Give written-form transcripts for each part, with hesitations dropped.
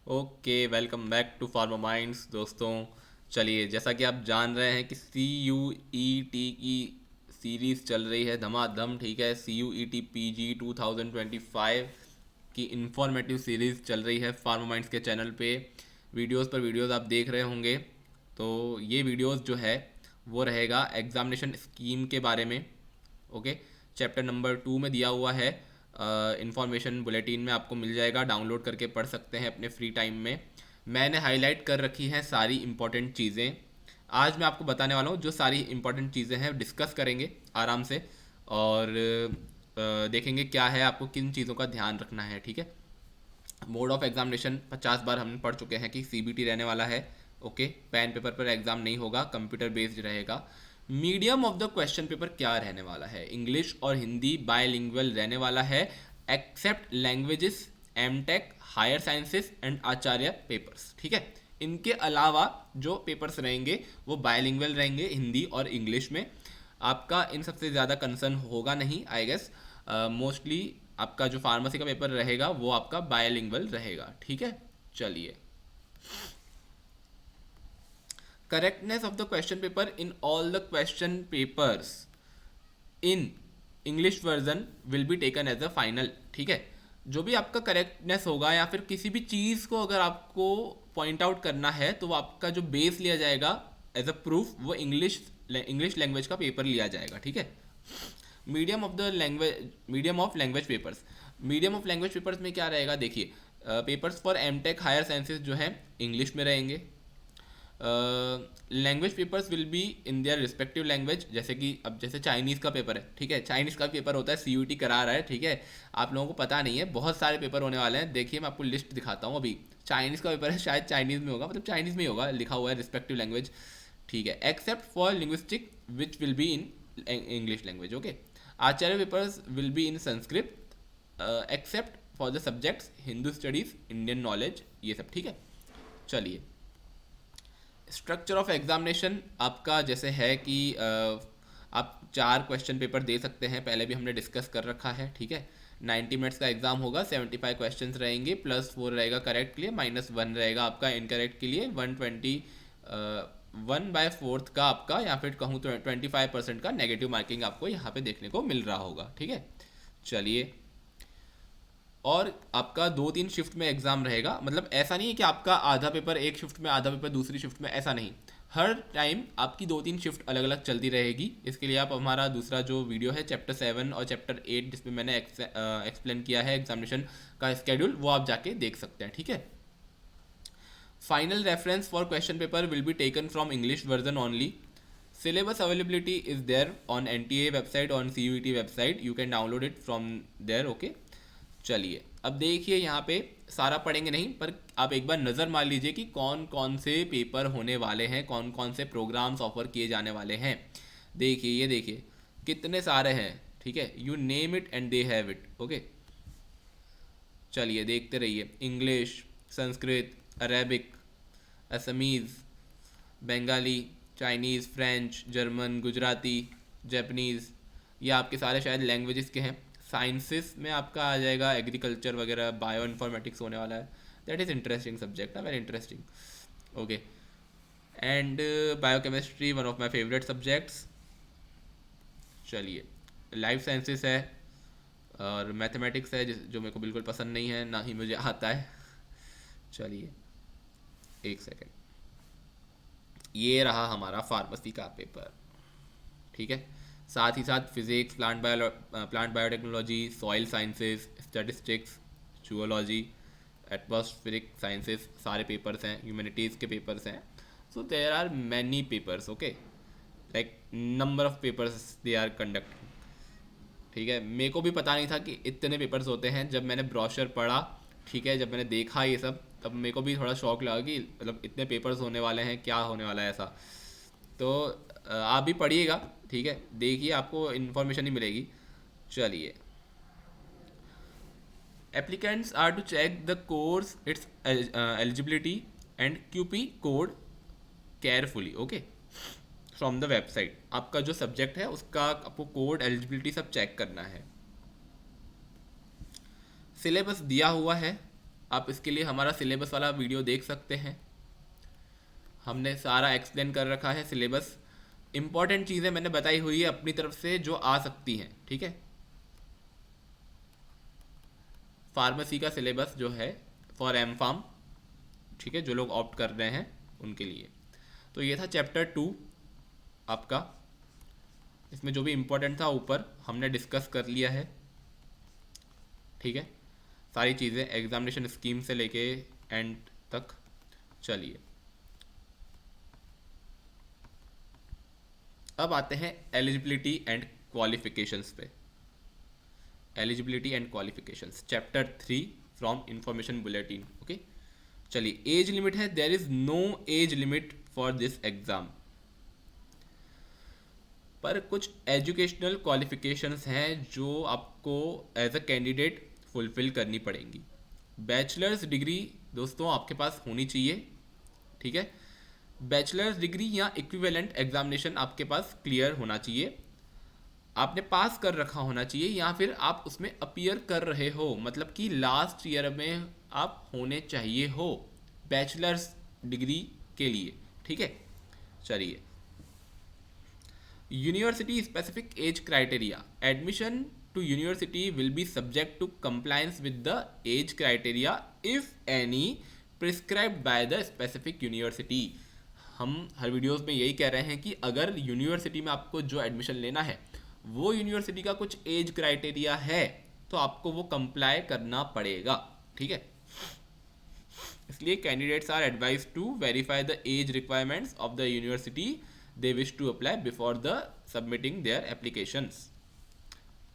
Okay, welcome back to Pharma Minds दोस्तों। चलिए, जैसा कि आप जान रहे हैं कि सी यू ई टी की सीरीज़ चल रही है धमाधम। ठीक है, C U E T P G 2025 की इंफॉर्मेटिव सीरीज़ चल रही है फार्मा माइंड्स के चैनल पे। वीडियोस पर वीडियोस आप देख रहे होंगे। तो ये वीडियोस जो है वो रहेगा एग्जामिनेशन स्कीम के बारे में। ओके, चैप्टर नंबर 2 में दिया हुआ है। इंफॉर्मेशन बुलेटिन में आपको मिल जाएगा, डाउनलोड करके पढ़ सकते हैं अपने फ्री टाइम में। मैंने हाईलाइट कर रखी हैं सारी इंपॉर्टेंट चीज़ें। आज मैं आपको बताने वाला हूँ, जो सारी इंपॉर्टेंट चीज़ें हैं डिस्कस करेंगे आराम से। और देखेंगे क्या है, आपको किन चीज़ों का ध्यान रखना है। ठीक है, मोड ऑफ एग्जामिनेशन 50 बार हमने पढ़ चुके हैं कि सीबीटी रहने वाला है। ओके, पेन पेपर पर एग्जाम नहीं होगा, कंप्यूटर बेस्ड रहेगा। Medium of the question paper क्या रहने वाला है, इंग्लिश और हिंदी बायलिंगुअल रहने वाला है, except languages, MTech, higher sciences and Acharya papers. ठीक है, इनके अलावा जो पेपर्स रहेंगे वो बायलिंगुअल रहेंगे, हिंदी और इंग्लिश में। आपका इन सबसे ज़्यादा कंसर्न होगा नहीं, आई गेस। मोस्टली आपका जो फार्मेसी का पेपर रहेगा वो आपका बायलिंगुअल रहेगा। ठीक है, चलिए। Correctness of the question paper in all the question papers in English version will be taken as a final. ठीक है, जो भी आपका करेक्टनेस होगा या फिर किसी भी चीज़ को अगर आपको पॉइंट आउट करना है तो वो आपका जो बेस लिया जाएगा एज अ प्रूफ, वो इंग्लिश लैंग्वेज का पेपर लिया जाएगा। ठीक है, medium of language papers. Medium of language papers में क्या रहेगा, देखिए। Papers for M Tech higher sciences जो है इंग्लिश में रहेंगे। Language papers will be in their respective language. जैसे कि अब जैसे चाइनीज़ का पेपर है, ठीक है, चाइनीज़ का पेपर होता है, सीयूटी करा रहा है। ठीक है, आप लोगों को पता नहीं है, बहुत सारे पेपर होने वाले हैं। देखिए, मैं आपको लिस्ट दिखाता हूँ अभी। चाइनीज़ का पेपर है, शायद चाइनीज़ में होगा, मतलब चाइनीज़ में ही होगा, लिखा हुआ है रिस्पेक्टिव लैंग्वेज। ठीक है, except for linguistic which will be in English language. Okay, Acharya papers will be in Sanskrit, except for the subjects Hindu studies, Indian knowledge, ये सब। ठीक है, चलिए। स्ट्रक्चर ऑफ एग्जामिनेशन आपका जैसे है कि आप 4 क्वेश्चन पेपर दे सकते हैं, पहले भी हमने डिस्कस कर रखा है। ठीक है, 90 मिनट्स का एग्जाम होगा, 75 क्वेश्चन रहेंगे, +4 रहेगा करेक्ट के लिए, -1 रहेगा आपका इनकरेक्ट के लिए। 1/4 का आपका, या फिर कहूँ तो 25% का नेगेटिव मार्किंग आपको यहाँ पे देखने को मिल रहा होगा। ठीक है, चलिए। और आपका 2-3 शिफ्ट में एग्ज़ाम रहेगा, मतलब ऐसा नहीं है कि आपका आधा पेपर एक शिफ्ट में, आधा पेपर दूसरी शिफ्ट में, ऐसा नहीं। हर टाइम आपकी 2-3 शिफ्ट अलग अलग चलती रहेगी। इसके लिए आप हमारा दूसरा जो वीडियो है चैप्टर 7 और चैप्टर 8, जिसमें मैंने एक्सप्लेन किया है एग्जामिनेशन का स्केड्यूल, वो आप जाके देख सकते हैं। ठीक है, final reference for question paper will be taken from English version only. Syllabus availability is there on NTA website, on CUET website, you can download it from there. Okay, चलिए। अब देखिए, यहाँ पे सारा पढ़ेंगे नहीं, पर आप एक बार नज़र मार लीजिए कि कौन कौन से पेपर होने वाले हैं, कौन कौन से प्रोग्राम्स ऑफर किए जाने वाले हैं। देखिए, ये देखिए कितने सारे हैं। ठीक है, you name it and they have it. Okay, चलिए देखते रहिए। English, Sanskrit, Arabic, Assamese, Bengali, Chinese, French, German, Gujarati, Japanese, ये आपके सारे शायद लैंग्वेजेस के हैं। साइंसेस में आपका आ जाएगा एग्रीकल्चर वगैरह, बायो इन्फॉर्मेटिक्स होने वाला है। That is interesting subject, very interesting. Okay, and biochemistry, one of my favourite subjects. चलिए, लाइफ साइंसेस है, और मैथमेटिक्स है जो मेरे को बिल्कुल पसंद नहीं है, ना ही मुझे आता है। चलिए, एक सेकेंड। ये रहा हमारा फार्मेसी का पेपर। ठीक है, साथ ही साथ physics, plant biotechnology, soil sciences, statistics, zoology, atmospheric sciences, सारे पेपर्स हैं। ह्यूमैनिटीज़ के पेपर्स हैं। So there are many papers. Okay, like number of papers they are conducting. ठीक है, मेरे को भी पता नहीं था कि इतने पेपर्स होते हैं। जब मैंने ब्रोशर पढ़ा, ठीक है, जब मैंने देखा ये सब, तब मेरे को भी थोड़ा शौक लगा कि मतलब इतने पेपर्स होने वाले हैं, क्या होने वाला है ऐसा। तो आप भी पढ़िएगा। ठीक है, देखिए, आपको इन्फॉर्मेशन ही मिलेगी। चलिए, applicants are to check the course, its eligibility and QP code carefully. Okay, from the website. आपका जो सब्जेक्ट है उसका आपको कोड, एलिजिबिलिटी सब चेक करना है। सिलेबस दिया हुआ है, आप इसके लिए हमारा सिलेबस वाला वीडियो देख सकते हैं, हमने सारा एक्सप्लेन कर रखा है सिलेबस। इंपॉर्टेंट चीज़ें मैंने बताई हुई है अपनी तरफ से जो आ सकती हैं, ठीक है। फार्मेसी का सिलेबस जो है फॉर एम फार्म, ठीक है, जो लोग ऑप्ट कर रहे हैं उनके लिए। तो ये था चैप्टर 2 आपका, इसमें जो भी इम्पोर्टेंट था ऊपर हमने डिस्कस कर लिया है, ठीक है, सारी चीज़ें एग्जामिनेशन स्कीम से लेके एंड तक। चलिए अब आते हैं एलिजिबिलिटी एंड क्वालिफिकेशंस पे। Eligibility and qualifications chapter 3 from information bulletin. Okay, चलिए एज लिमिट है, there is no age limit for this exam, पर कुछ एजुकेशनल क्वालिफिकेशंस हैं जो आपको एज अ कैंडिडेट फुलफिल करनी पड़ेंगी। बैचलर्स डिग्री दोस्तों आपके पास होनी चाहिए, ठीक है। बैचलर्स डिग्री या इक्विवेलेंट एग्जामिनेशन आपके पास क्लियर होना चाहिए, आपने पास कर रखा होना चाहिए, या फिर आप उसमें अपीयर कर रहे हो, मतलब कि लास्ट ईयर में आप होने चाहिए हो बैचलर्स डिग्री के लिए, ठीक है। चलिए university specific age criteria, admission to university will be subject to compliance with the age criteria if any prescribed by the specific university। हम हर वीडियोस में यही कह रहे हैं कि अगर यूनिवर्सिटी में आपको जो एडमिशन लेना है वो यूनिवर्सिटी का कुछ एज क्राइटेरिया है तो आपको वो कंप्लाई करना पड़ेगा, ठीक है। इसलिए candidates are advise to verify the age requirements of the university they wish to apply before the submitting their applications.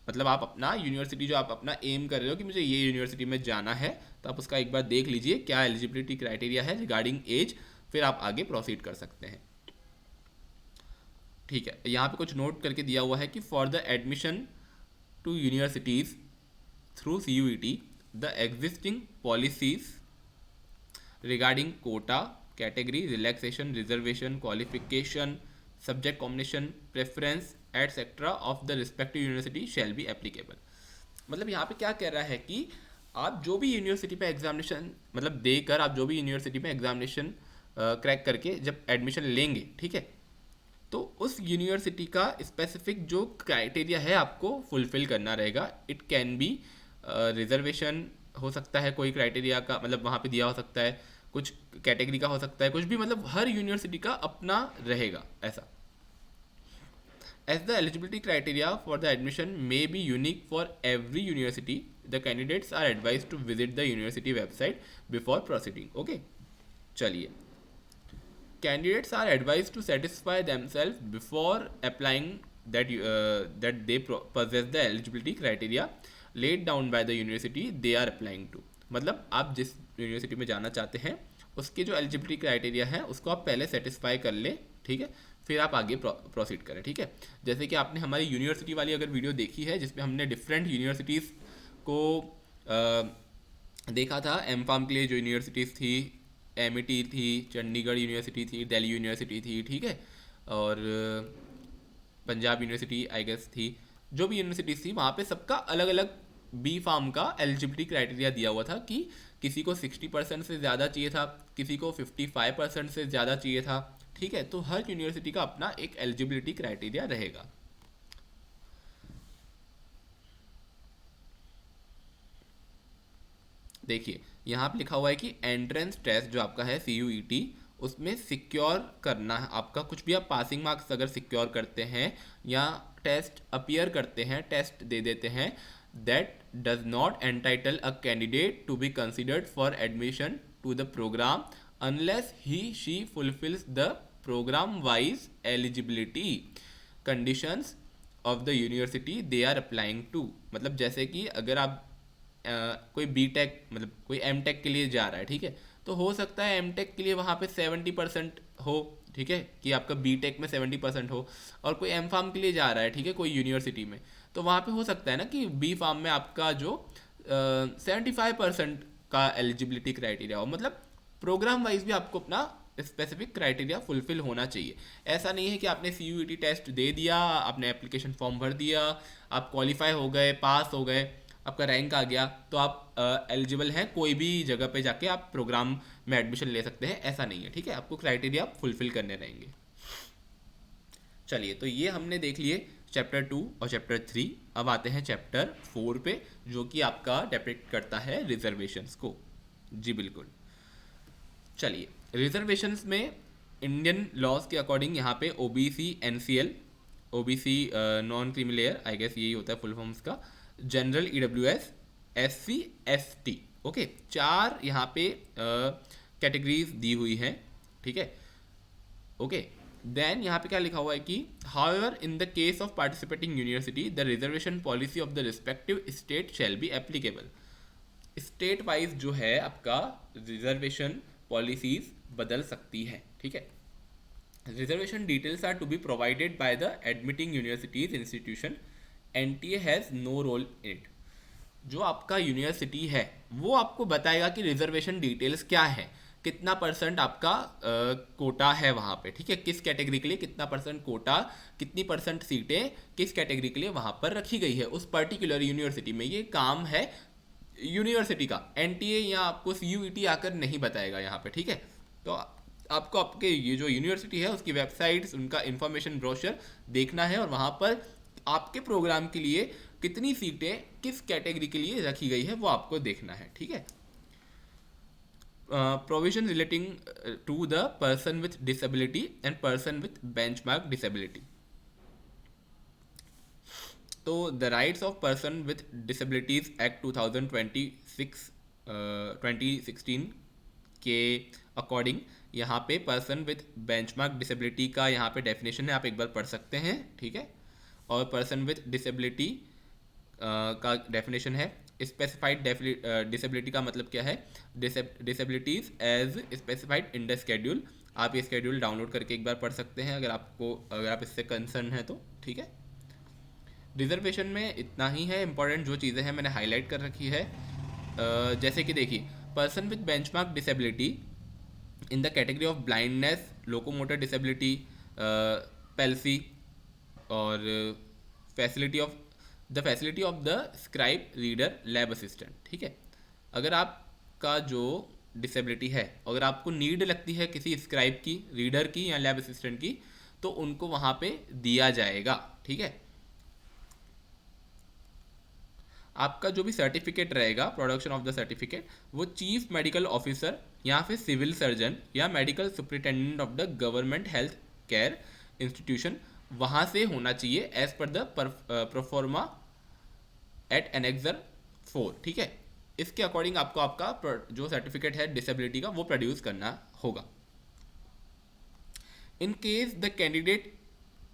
मतलब आप अपना यूनिवर्सिटी जो आप अपना एम कर रहे हो कि मुझे ये यूनिवर्सिटी में जाना है, तो आप उसका एक बार देख लीजिए क्या एलिजिबिलिटी क्राइटेरिया है रिगार्डिंग एज, फिर आप आगे प्रोसीड कर सकते हैं, ठीक है। यहाँ पे कुछ नोट करके दिया हुआ है कि for the admission to universities through CUET the existing policies regarding quota, category, relaxation, reservation, qualification, subject combination, preference etcetera of the respective university shall be applicable. मतलब यहाँ पे क्या कह रहा है कि आप जो भी यूनिवर्सिटी पे एग्जामिनेशन मतलब देकर आप जो भी यूनिवर्सिटी में एग्जामिनेशन क्रैक करके जब एडमिशन लेंगे, ठीक है, तो उस यूनिवर्सिटी का स्पेसिफिक जो क्राइटेरिया है आपको फुलफिल करना रहेगा। इट कैन बी रिजर्वेशन हो सकता है, कोई क्राइटेरिया का मतलब वहाँ पे दिया हो सकता है, कुछ कैटेगरी का हो सकता है, कुछ भी, मतलब हर यूनिवर्सिटी का अपना रहेगा ऐसा। As the eligibility criteria for the admission may be unique for every university, the candidates are advised to visit the university website before proceeding. Okay, चलिए candidates are advised to satisfy themselves before applying that they possess the eligibility criteria laid down by the university they are applying to। मतलब आप जिस university में जाना चाहते हैं उसके जो एलिजिबिलिटी क्राइटेरिया है उसको आप पहले सेटिस्फाई कर लें, ठीक है, फिर आप आगे प्रोसीड करें, ठीक है। जैसे कि आपने हमारी यूनिवर्सिटी वाली अगर वीडियो देखी है जिसमें हमने डिफरेंट यूनिवर्सिटीज़ को देखा था, एम फार्म के लिए जो यूनिवर्सिटीज़ थी, MIT थी, चंडीगढ़ यूनिवर्सिटी थी, दिल्ली यूनिवर्सिटी थी, ठीक है, और पंजाब यूनिवर्सिटी आई गेस थी, जो भी यूनिवर्सिटीज़ थी वहाँ पे सबका अलग अलग बी फार्म का एलिजिबिलिटी क्राइटेरिया दिया हुआ था कि किसी को 60% से ज़्यादा चाहिए था, किसी को 55% से ज़्यादा चाहिए था, ठीक है। तो हर यूनिवर्सिटी का अपना एक एलिजिबिलिटी क्राइटेरिया रहेगा। देखिए यहाँ पे लिखा हुआ है कि एंट्रेंस टेस्ट जो आपका है CUET उसमें सिक्योर करना है आपका, कुछ भी आप पासिंग मार्क्स अगर सिक्योर करते हैं या टेस्ट अपीयर करते हैं, टेस्ट दे देते हैं, that does not entitle a candidate to be considered for admission to the program unless he she fulfills the program wise eligibility conditions of the university they are applying to. मतलब जैसे कि अगर आप कोई B.Tech मतलब कोई M.Tech के लिए जा रहा है, ठीक है, तो हो सकता है M.Tech के लिए वहाँ पे 70% हो, ठीक है, कि आपका B.Tech में 70% हो, और कोई M Pharm के लिए जा रहा है, ठीक है, कोई यूनिवर्सिटी में, तो वहाँ पे हो सकता है ना कि B Pharm में आपका जो 75% का एलिजिबिलिटी क्राइटेरिया हो। मतलब प्रोग्राम वाइज भी आपको अपना स्पेसिफिक क्राइटेरिया फुलफिल होना चाहिए। ऐसा नहीं है कि आपने CUET टेस्ट दे दिया, आपने एप्लीकेशन फॉर्म भर दिया, आप क्वालिफाई हो गए, पास हो गए, आपका रैंक आ गया तो आप एलिजिबल हैं, कोई भी जगह पे जाके आप प्रोग्राम में एडमिशन ले सकते हैं, ऐसा नहीं है, ठीक है। आपको क्राइटेरिया फुलफिल करने रहेंगे। चलिए, तो ये हमने देख लिए चैप्टर 2 और चैप्टर 3। अब आते हैं चैप्टर 4 पे, जो कि आपका डिपिक्ट करता है रिजर्वेशंस को। जी बिल्कुल। चलिए, रिजर्वेशंस में इंडियन लॉज के अकॉर्डिंग यहाँ पे OBC NCL, OBC non creamy layer, I guess यही होता है फुल फॉर्म्स का, general EWS, SC, ST, okay, 4 यहाँ पे कैटेगरीज दी हुई हैं, ठीक है, ओके। देन यहाँ पे क्या लिखा हुआ है कि however in the case of participating university the reservation policy of the respective state shall be applicable. State wise जो है आपका रिजर्वेशन पॉलिसीज बदल सकती है, ठीक है। Reservation details are to be provided by the admitting universities institution, NTA has no role in it. जो आपका यूनिवर्सिटी है वो आपको बताएगा कि रिजर्वेशन डिटेल्स क्या है, कितना परसेंट आपका कोटा है वहाँ पे, ठीक है, किस कैटेगरी के लिए कितना परसेंट कोटा, कितनी परसेंट सीटें किस कैटेगरी के लिए वहाँ पर रखी गई है उस पर्टिकुलर यूनिवर्सिटी में। ये काम है यूनिवर्सिटी का, एनटीए या आपको सीयूईटी आकर नहीं बताएगा यहाँ पे, ठीक है। तो आपको आपके ये जो यूनिवर्सिटी है उसकी वेबसाइट्स, उनका इंफॉर्मेशन ब्रोशर देखना है और वहाँ पर आपके प्रोग्राम के लिए कितनी सीटें किस कैटेगरी के लिए रखी गई है वो आपको देखना है, ठीक है। Provision relating to the person with disability and person with benchmark disability. तो the rights of person with disabilities act 2016 के अकॉर्डिंग यहाँ पे पर्सन विथ बेंचमार्क डिसेबिलिटी का यहाँ पे डेफिनेशन है, आप एक बार पढ़ सकते हैं, ठीक है। और पर्सन विथ डिसेबिलिटी का डेफिनेशन है स्पेसिफाइड डिसेबिलिटी का मतलब क्या है, disabilities as specified in the schedule. आप ये स्केड्यूल डाउनलोड करके एक बार पढ़ सकते हैं अगर आप इससे कंसर्न हैं तो, ठीक है। रिजर्वेशन में इतना ही है, इंपॉर्टेंट जो चीज़ें हैं मैंने हाईलाइट कर रखी है। जैसे कि देखिए, person with benchmark disability in the category of blindness, locomotor disability, palsy और facility of the scribe reader lab assistant, ठीक है। अगर आपका जो डिसेबिलिटी है, अगर आपको नीड लगती है किसी स्क्राइब की, रीडर की या लैब असिस्टेंट की, तो उनको वहाँ पे दिया जाएगा, ठीक है। आपका जो भी सर्टिफिकेट रहेगा, प्रोडक्शन ऑफ द सर्टिफिकेट, वो चीफ मेडिकल ऑफिसर या फिर सिविल सर्जन या medical superintendent of the government health care institution वहाँ से होना चाहिए as per the proforma eight annexure 4, ठीक है। इसके अकॉर्डिंग आपको आपका जो सर्टिफिकेट है डिसेबिलिटी का वो प्रोड्यूस करना होगा। In case the candidate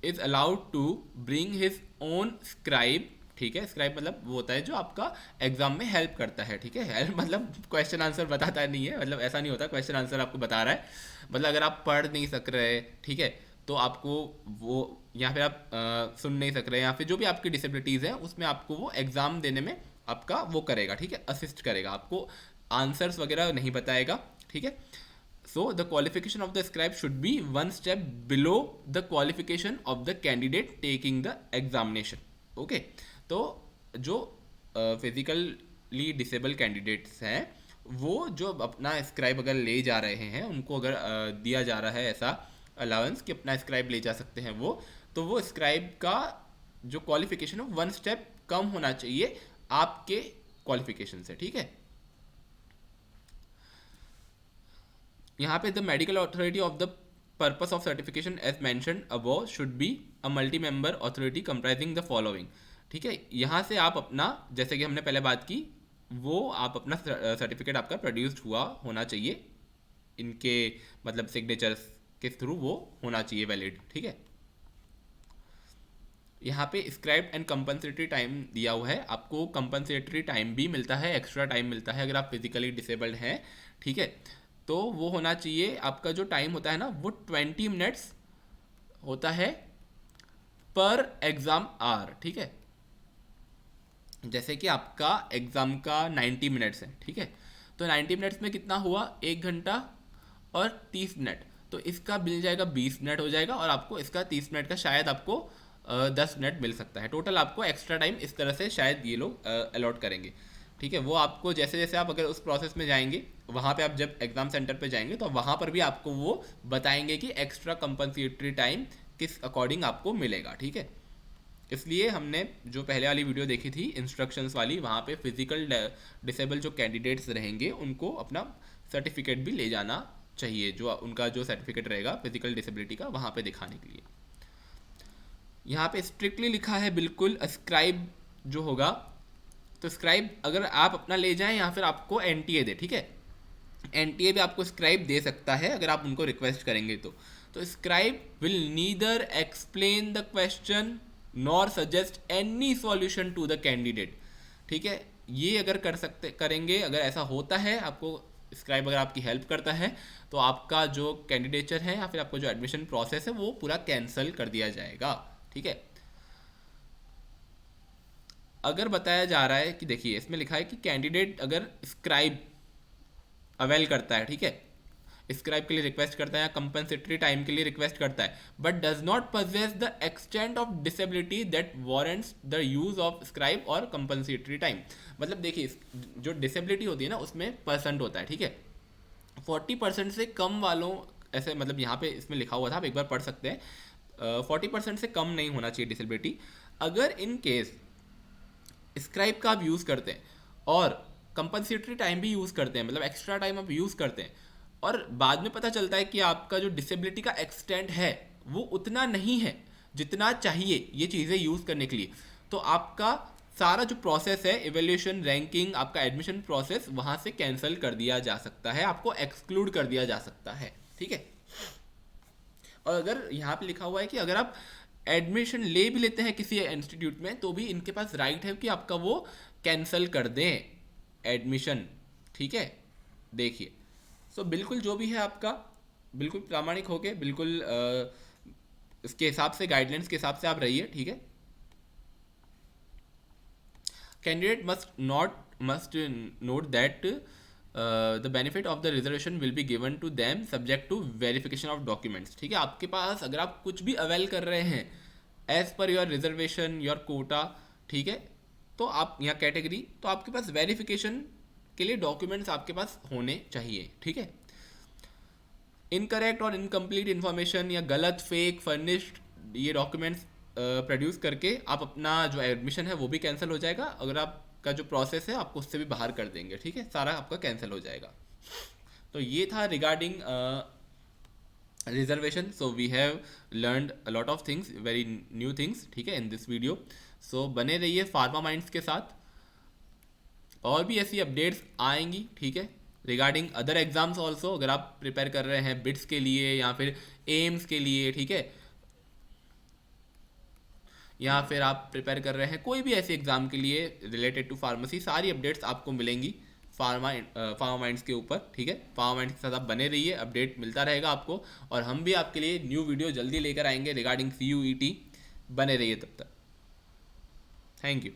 is allowed to bring his own scribe, ठीक है। स्क्राइब मतलब वो होता है जो आपका एग्जाम में हेल्प करता है, ठीक है। हेल्प मतलब क्वेश्चन आंसर बताता नहीं है, मतलब ऐसा नहीं होता क्वेश्चन आंसर आपको बता रहा है, मतलब अगर आप पढ़ नहीं सक रहे, ठीक है, तो आपको वो या फिर आप सुन नहीं सक रहे, या फिर जो भी आपकी डिसेबिलिटीज़ है उसमें आपको वो एग्ज़ाम देने में आपका वो करेगा, ठीक है, असिस्ट करेगा, आपको आंसर्स वगैरह नहीं बताएगा, ठीक है। So the qualification of the scribe should be 1 step below the qualification of the candidate taking the examination, okay. तो जो फिजिकली डिसेबल कैंडिडेट्स हैं वो जो अपना स्क्राइब अगर ले जा रहे हैं, उनको अगर दिया जा रहा है ऐसा अलाउंस कि अपना स्क्राइब ले जा सकते हैं वो, तो वो स्क्राइब का जो क्वालिफिकेशन है 1 स्टेप कम होना चाहिए आपके क्वालिफिकेशन से, ठीक है। यहाँ पे the medical authority of the purpose of certification as mentioned above should be a multi member authority comprising the following, ठीक है। यहाँ से आप अपना, जैसे कि हमने पहले बात की, वो आप अपना सर्टिफिकेट आपका प्रोड्यूस्ड हुआ होना चाहिए, इनके मतलब सिग्नेचर्स के थ्रू वो होना चाहिए वैलिड, ठीक है। यहाँ पे स्क्राइब एंड कंपनसेटरी टाइम दिया हुआ है, आपको कंपनसेटरी टाइम भी मिलता है, एक्स्ट्रा टाइम मिलता है अगर आप फिजिकली डिसेबल्ड हैं, ठीक है। तो वो होना चाहिए, आपका जो टाइम होता है ना वो 20 मिनट्स होता है पर एग्ज़ाम आवर, ठीक है। जैसे कि आपका एग्ज़ाम का 90 मिनट्स है, ठीक है, तो 90 मिनट्स में कितना हुआ, 1 घंटा और 30 मिनट, तो इसका मिल जाएगा 20 मिनट हो जाएगा, और आपको इसका 30 मिनट का शायद आपको 10 मिनट मिल सकता है टोटल। आपको एक्स्ट्रा टाइम इस तरह से शायद ये लोग अलॉट करेंगे, ठीक है। वो आपको जैसे जैसे आप अगर उस प्रोसेस में जाएंगे, वहाँ पे आप जब एग्ज़ाम सेंटर पे जाएंगे तो वहाँ पर भी आपको वो बताएंगे कि एक्स्ट्रा कंपनसेटरी टाइम किस अकॉर्डिंग आपको मिलेगा, ठीक है। इसलिए हमने जो पहले वाली वीडियो देखी थी इंस्ट्रक्शंस वाली, वहाँ पे फिजिकल डिसेबल जो कैंडिडेट्स रहेंगे उनको अपना सर्टिफिकेट भी ले जाना चाहिए, जो उनका जो सर्टिफिकेट रहेगा फिजिकल डिसेबिलिटी का, वहाँ पे दिखाने के लिए। यहाँ पे स्ट्रिक्टली लिखा है बिल्कुल स्क्राइब जो होगा, तो स्क्राइब अगर आप अपना ले जाएं या फिर आपको एनटीए दे, ठीक है। एनटीए भी आपको स्क्राइब दे सकता है अगर आप उनको रिक्वेस्ट करेंगे तो scribe will neither explain the question nor suggest any solution to the candidate, ठीक है। ये अगर करेंगे, अगर ऐसा होता है, आपको स्क्राइब अगर आपकी हेल्प करता है तो आपका जो कैंडिडेचर है या फिर आपका जो एडमिशन प्रोसेस है वो पूरा कैंसिल कर दिया जाएगा, ठीक है। अगर बताया जा रहा है कि देखिए इसमें लिखा है कि कैंडिडेट अगर स्क्राइब अवेल करता है, ठीक है, स्क्राइब के लिए रिक्वेस्ट करता है या कंपनसेटरी टाइम के लिए रिक्वेस्ट करता है, but does not possess the extent of disability that warrants the use of scribe और कंपनसेटरी टाइम। मतलब देखिए जो डिसेबिलिटी होती है ना उसमें परसेंट होता है, ठीक है। 40% से कम वालों, ऐसे मतलब यहाँ पे इसमें लिखा हुआ था, आप एक बार पढ़ सकते हैं, 40% से कम नहीं होना चाहिए डिसेबिलिटी। अगर इन केस स्क्राइब का आप यूज़ करते हैं और कंपनसेटरी टाइम भी यूज़ करते हैं, मतलब एक्स्ट्रा टाइम आप यूज़ करते हैं, और बाद में पता चलता है कि आपका जो डिसेबिलिटी का एक्सटेंट है वो उतना नहीं है जितना चाहिए ये चीज़ें यूज़ करने के लिए, तो आपका सारा जो प्रोसेस है इवैल्यूएशन, रैंकिंग, आपका एडमिशन प्रोसेस वहाँ से कैंसिल कर दिया जा सकता है, आपको एक्सक्लूड कर दिया जा सकता है, ठीक है। और अगर यहाँ पे लिखा हुआ है कि अगर आप एडमिशन ले भी लेते हैं किसी इंस्टीट्यूट में तो भी इनके पास राइट है कि आपका वो कैंसिल कर दें एडमिशन, ठीक है। देखिए सो बिल्कुल जो भी है आपका बिल्कुल प्रामाणिक होके बिल्कुल इसके हिसाब से, गाइडलाइंस के हिसाब से आप रहिए, ठीक है। Candidate must note that the benefit of the reservation will be given to them subject to verification of documents, ठीक है। आपके पास अगर आप कुछ भी अवेल कर रहे हैं as per your reservation, your Kota, ठीक है, तो आप यहाँ कैटेगरी, तो आपके पास वेरिफिकेशन के लिए डॉक्यूमेंट्स आपके पास होने चाहिए, ठीक है। इनकरेक्ट और इनकम्प्लीट इन्फॉर्मेशन या गलत, फेक, फर्निश्ड ये डॉक्यूमेंट्स प्रोड्यूस करके आप अपना जो एडमिशन है वो भी कैंसिल हो जाएगा। अगर आपका जो प्रोसेस है आपको उससे भी बाहर कर देंगे, ठीक है, सारा आपका कैंसिल हो जाएगा। तो ये था regarding reservation. So we have learned a lot of things, very new things, ठीक है, इन दिस वीडियो। सो बने रहिए फार्मा माइंड्स के साथ, और भी ऐसी अपडेट्स आएंगी, ठीक है, रिगार्डिंग अदर एग्जाम्स ऑल्सो। अगर आप प्रिपेयर कर रहे हैं बिट्स के लिए या फिर एम्स के लिए, ठीक है, या फिर आप प्रिपेयर कर रहे हैं कोई भी ऐसे एग्ज़ाम के लिए रिलेटेड टू फार्मेसी, सारी अपडेट्स आपको मिलेंगी फार्मा माइंड्स के ऊपर, ठीक है। फार्मा माइंड्स के साथ आप बने रहिए, अपडेट मिलता रहेगा आपको, और हम भी आपके लिए न्यू वीडियो जल्दी लेकर आएंगे रिगार्डिंग CUET। बने रहिए तब तक, थैंक यू।